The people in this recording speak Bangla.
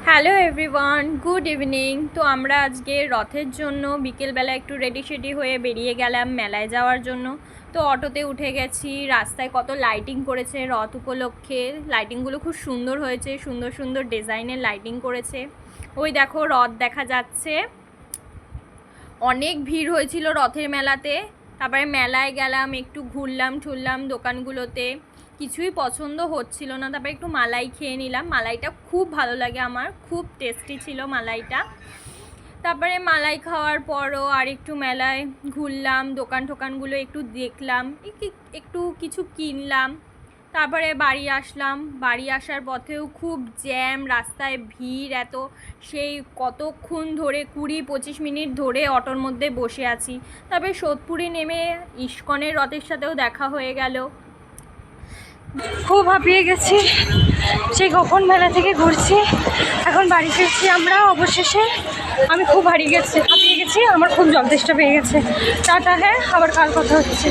Hello everyone, good evening. তো আমরা আজকে রথের জন্য বিকেলবেলা একটু রেডি সেডি হয়ে বেরিয়ে গেলাম মেলায় যাওয়ার জন্য। তো অটোতে উঠে গেছি। রাস্তায় কত লাইটিং করেছে রথ উপলক্ষে, লাইটিংগুলো খুব সুন্দর হয়েছে, সুন্দর সুন্দর ডিজাইনের লাইটিং করেছে। ওই দেখো রথ দেখা যাচ্ছে। অনেক ভিড় হয়েছিল রথের মেলাতে। তারপরে মেলায় গেলাম, একটু ঘুরলাম ঠুরলাম দোকানগুলোতে, কিছুই পছন্দ হচ্ছিল না। তারপরে একটু মালাই খেয়ে নিলাম। মালাইটা খুব ভালো লাগে আমার, খুব টেস্টি ছিল মালাইটা। তারপরে মালাই খাওয়ার পরও আর একটু মেলায় ঘুরলাম, দোকান টোকানগুলো একটু দেখলাম, একটু কিছু কিনলাম। তারপরে বাড়ি আসলাম। বাড়ি আসার পথেও খুব জ্যাম, রাস্তায় ভিড় এত, সেই কতক্ষণ ধরে 20-25 মিনিট ধরে অটোর মধ্যে বসে আছি। তারপরে সোদপুরে নেমে ইস্কনের রথের সাথেও দেখা হয়ে গেল। খুব হাঁপিয়ে গেছি, সেই কখন মেলা থেকে ঘুরছি, এখন বাড়ি ফিরছি আমরা অবশেষে। আমি খুব হাঁপিয়ে গেছি, আমার খুব জল তেষ্টা পেয়ে গেছে। টাটা, হ্যাঁ আবার কাল কথা হচ্ছে।